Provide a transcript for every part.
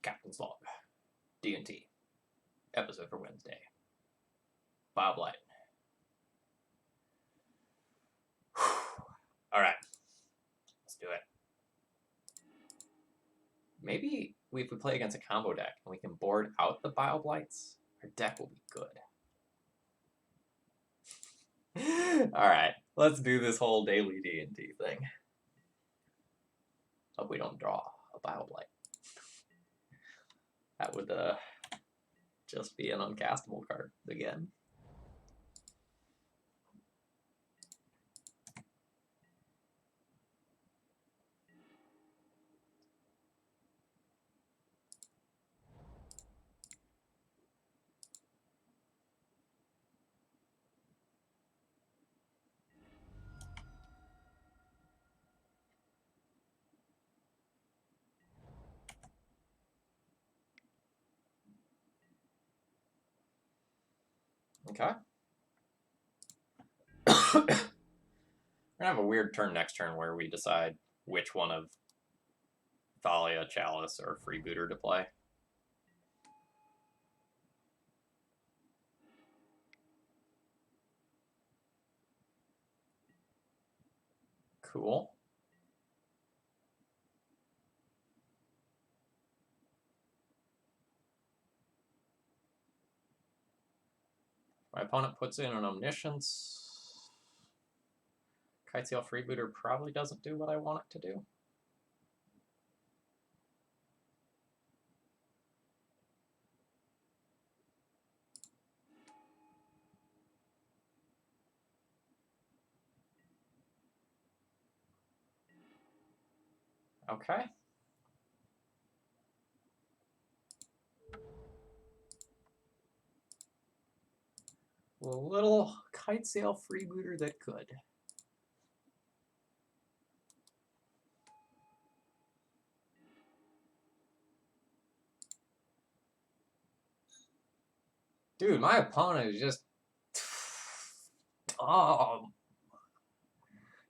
Captain's Log, D&T, episode for Wednesday. Bob Light. Alright, let's do it. Maybe if we play against a combo deck and we can board out the Bile Blights, our deck will be good. Alright, let's do this whole daily D&T thing. Hope we don't draw a Bile Blight. That would just be an uncastable card again. Okay. We're gonna have a weird turn next turn where we decide which one of Thalia, Chalice, or Freebooter to play. Cool. My opponent puts in an Omniscience. Kitesail Freebooter probably doesn't do what I want it to do. Okay. A little Kitesail Freebooter that could. Dude, my opponent is just... Oh.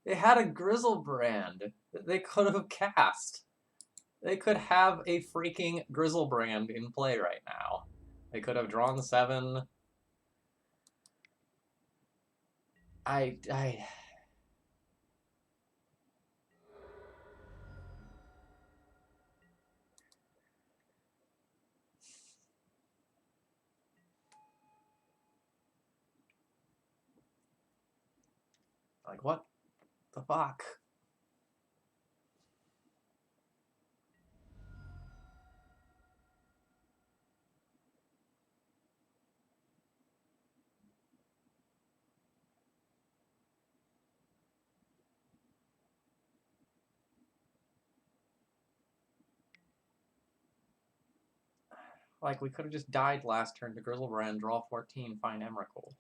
They had a Grizzlebrand that they could have cast. They could have a freaking Grizzlebrand in play right now. They could have drawn 7. Like, what the fuck? Like, we could have just died last turn to Grizzlebrand, draw 14, find Emrakul.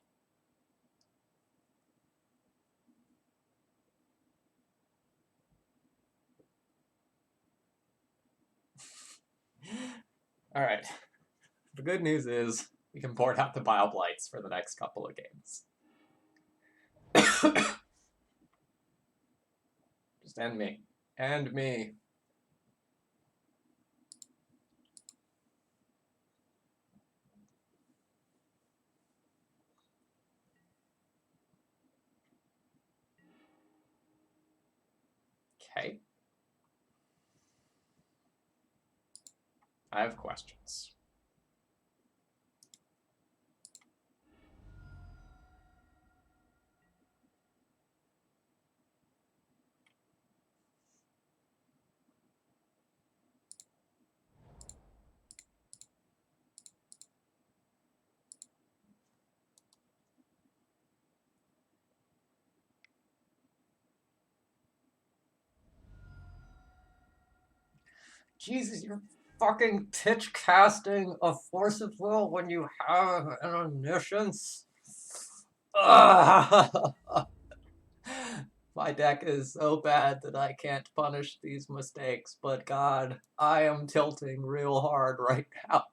Alright. The good news is we can board out the Bile Blights for the next couple of games. Just end me. End me. Okay. I have questions. Jesus, you're fucking pitch casting a Force of Will when you have an Omniscience. My deck is so bad that I can't punish these mistakes, but God, I am tilting real hard right now.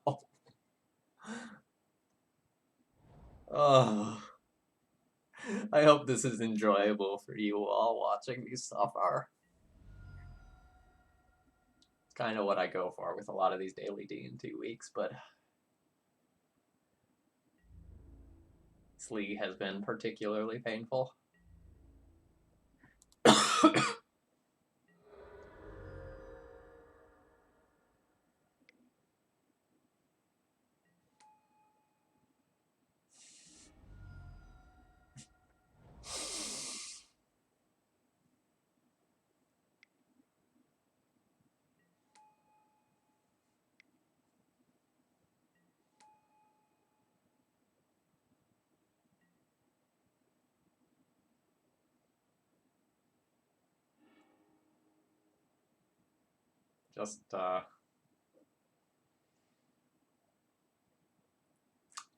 I hope this is enjoyable for you all watching me suffer. kind of what I go for with a lot of these daily D&T weeks, but this league has been particularly painful. Just,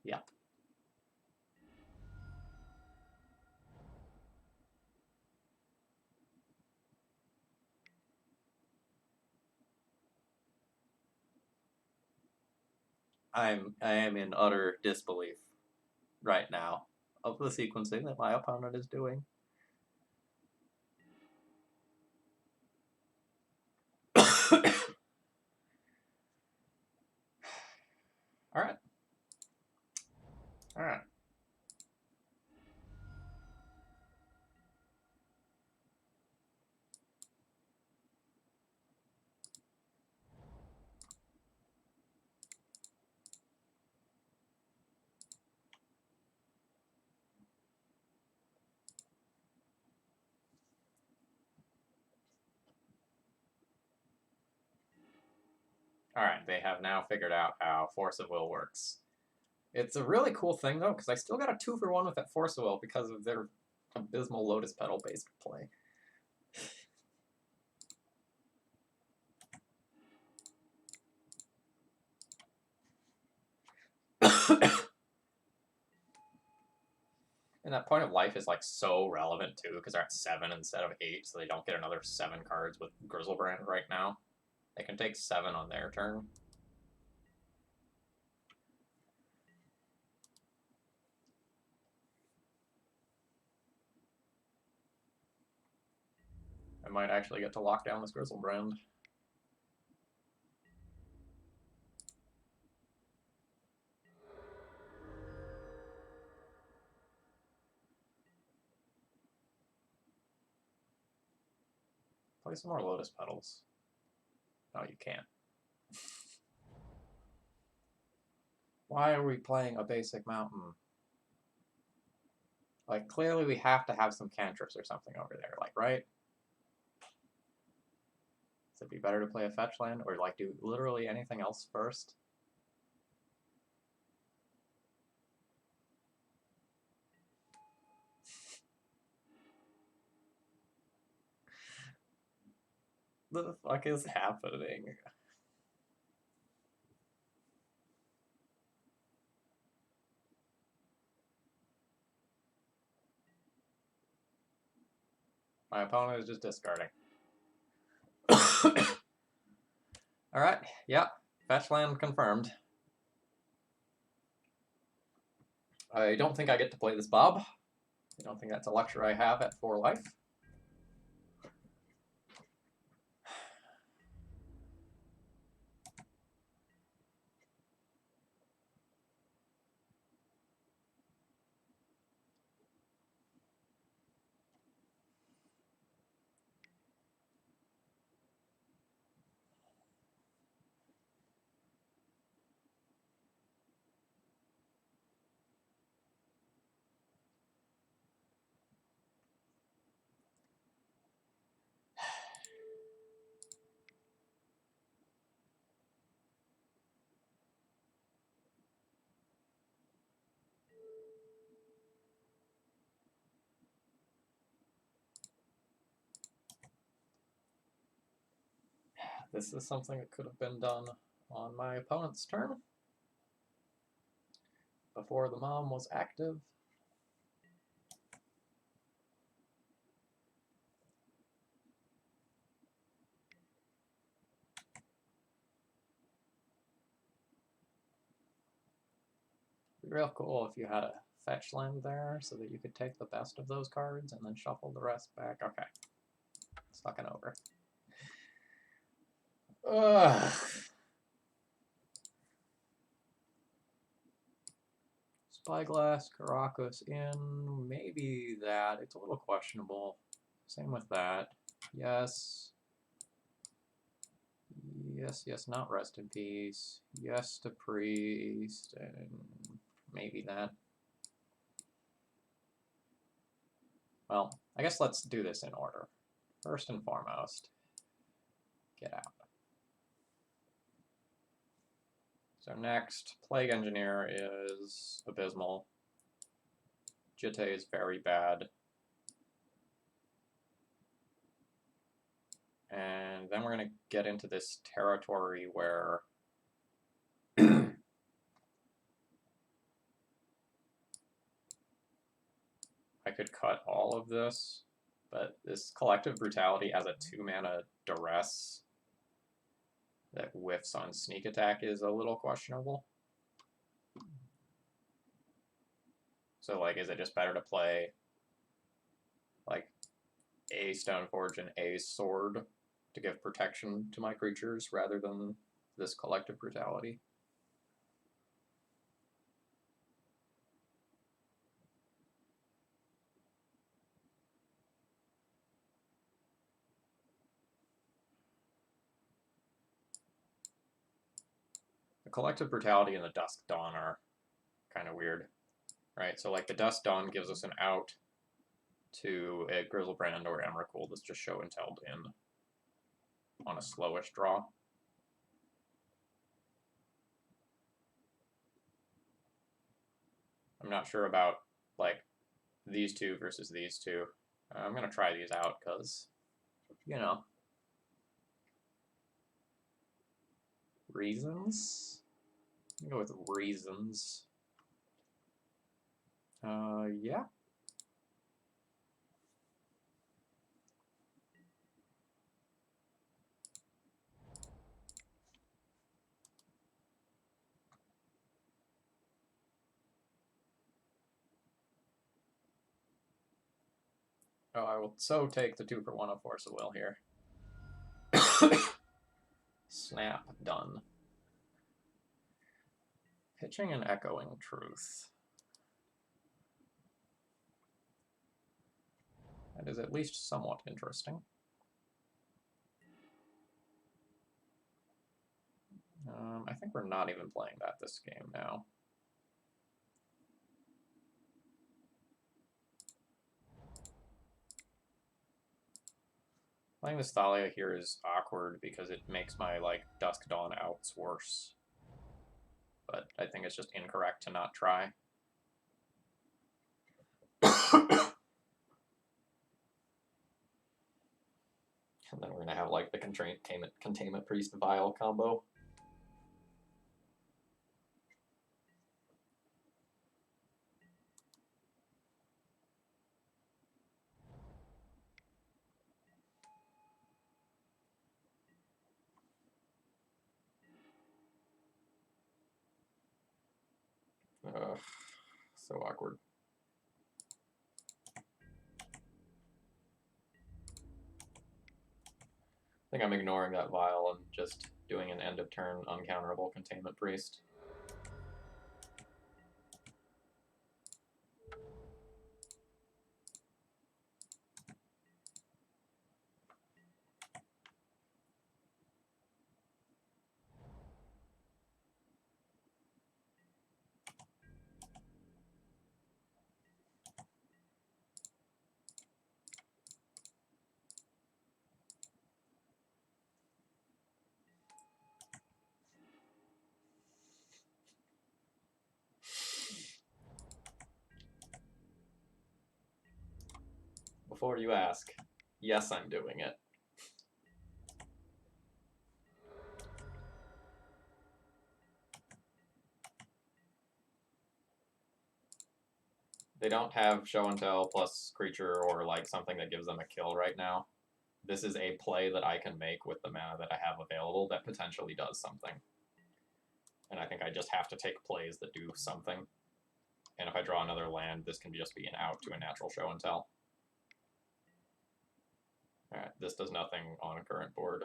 yeah. I am in utter disbelief right now of the sequencing that my opponent is doing. All right. All right. All right, they have now figured out how Force of Will works. It's a really cool thing, though, because I still got a 2-for-1 with that Force of Will because of their abysmal Lotus Petal-based play. And that Point of Life is, like, so relevant, too, because they're at 7 instead of 8, so they don't get another 7 cards with Grizzlebrand right now. They can take 7 on their turn. I might actually get to lock down this Grizzlebrand. Play some more Lotus Petals. No, you can't. Why are we playing a basic mountain? Like, clearly we have to have some cantrips or something over there, like, right? Does it be better to play a fetch land, or, like, do literally anything else first? What the fuck is happening? My opponent is just discarding. Alright, yeah. Fetch land confirmed. I don't think I get to play this Bob. I don't think that's a luxury I have at 4 life. This is something that could have been done on my opponent's turn before the mom was active. It'd be real cool if you had a fetch land there so that you could take the best of those cards and then shuffle the rest back. Okay. It's fucking over. Ugh. Spyglass, Caracas in, maybe that. It's a little questionable. Same with that. Yes. Yes, yes, not rest in peace. Yes to priest, and maybe that. Well, I guess let's do this in order. First and foremost, get out. So next, Plague Engineer is abysmal. Jitte is very bad. And then we're going to get into this territory where I could cut all of this, but this Collective Brutality as a 2-mana Duress that whiffs on Sneak Attack is a little questionable. So, like, is it just better to play, like, a Stoneforge and a Sword to give protection to my creatures rather than this Collective Brutality? The Collective Brutality and the Dusk Dawn are kind of weird, right? So, like, the Dusk Dawn gives us an out to a Grizzlebrand or Emrakul that's just show and telled in on a slowish draw. I'm not sure about, like, these two versus these two. I'm going to try these out because, you know, reasons? I'm going to go with reasons. Yeah. Oh, I will so take the 2-for-1 of Force of Will here. Snap, done. Pitching and Echoing Truth. That is at least somewhat interesting. I think we're not even playing that this game now. Playing this Thalia here is awkward because it makes my, like, Dusk Dawn outs worse. But I think it's just incorrect to not try. And then we're going to have, like, the Containment Priest Vial combo. So awkward. I think I'm ignoring that Vial and just doing an end-of-turn uncounterable Containment Priest. Before you ask, yes, I'm doing it. They don't have show and tell plus creature or, like, something that gives them a kill right now. This is a play that I can make with the mana that I have available that potentially does something. And I think I just have to take plays that do something. And if I draw another land, this can just be an out to a natural show and tell. Alright, this does nothing on a current board.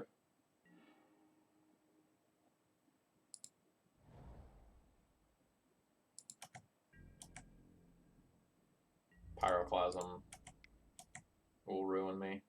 Pyroclasm will ruin me.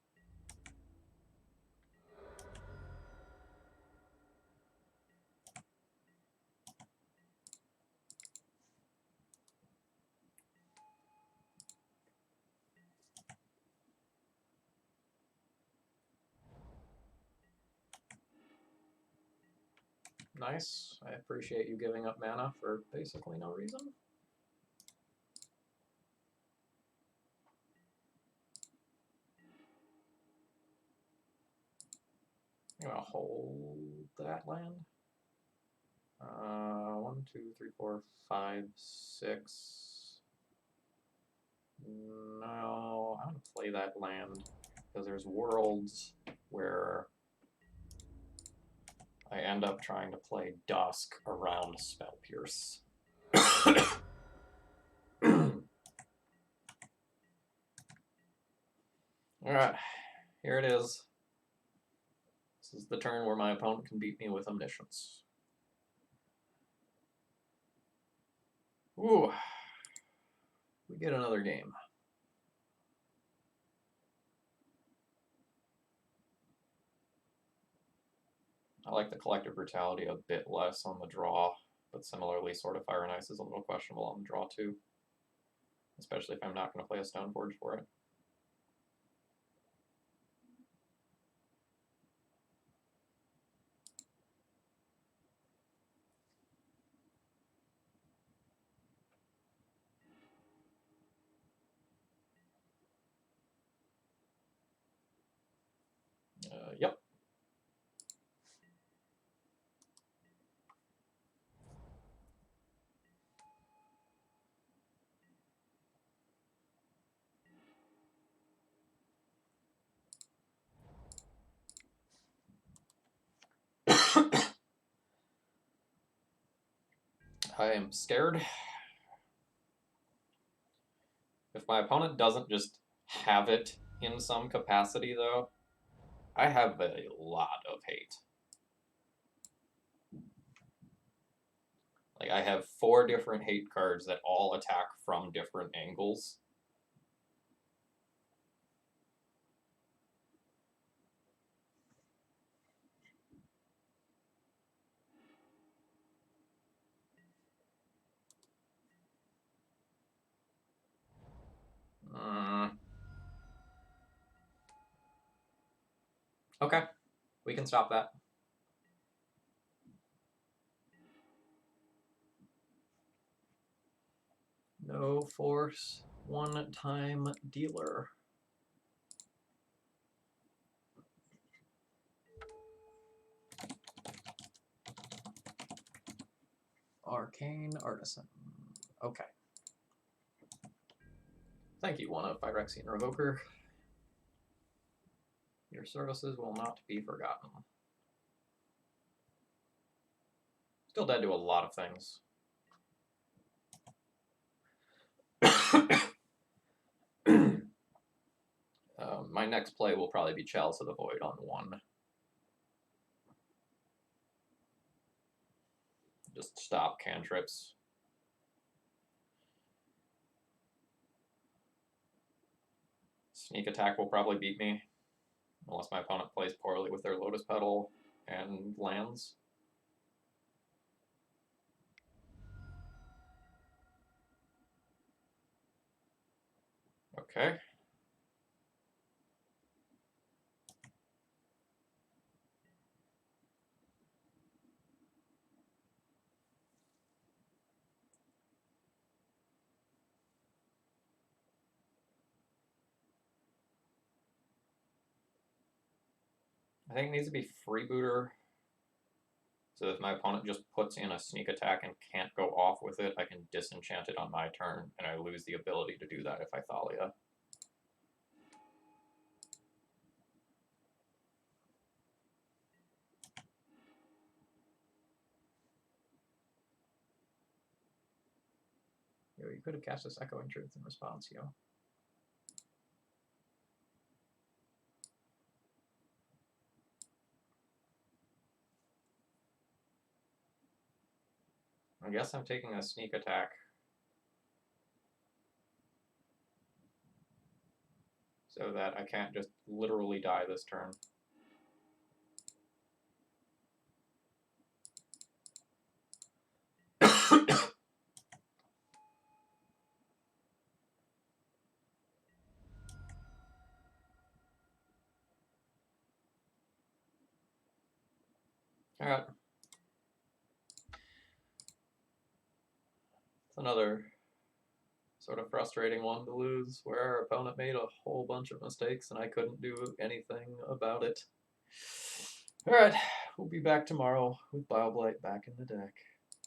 Nice. I appreciate you giving up mana for basically no reason. I'm gonna hold that land. 1, 2, 3, 4, 5, 6. No, I'm gonna play that land because there's worlds where I end up trying to play Dusk around Spell Pierce. Alright, here it is. This is the turn where my opponent can beat me with Omniscience. Ooh. We get another game. I like the Collective Brutality a bit less on the draw, but similarly, Sword of Fire and Ice is a little questionable on the draw too. Especially if I'm not going to play a Stoneforge for it. Yep. I am scared. If my opponent doesn't just have it in some capacity, though, I have a lot of hate. Like, I have 4 different hate cards that all attack from different angles. Okay, we can stop that. No force, one-time dealer. Arcane Artisan. Okay. Thank you, one of Phyrexian Revoker. Your services will not be forgotten. Still dead to a lot of things. My next play will probably be Chalice of the Void on 1. Just stop cantrips. Sneak attack will probably beat me, unless my opponent plays poorly with their Lotus Petal and lands. Okay. I think it needs to be Freebooter. So if my opponent just puts in a sneak attack and can't go off with it, I can disenchant it on my turn, and I lose the ability to do that if I Thalia. Yo, you could have cast this Echoing Truth in response, yo. I guess I'm taking a sneak attack. so that I can't just literally die this turn. Alright. It's another sort of frustrating one to lose, where our opponent made a whole bunch of mistakes and I couldn't do anything about it. Alright, we'll be back tomorrow with Bile Blight back in the deck.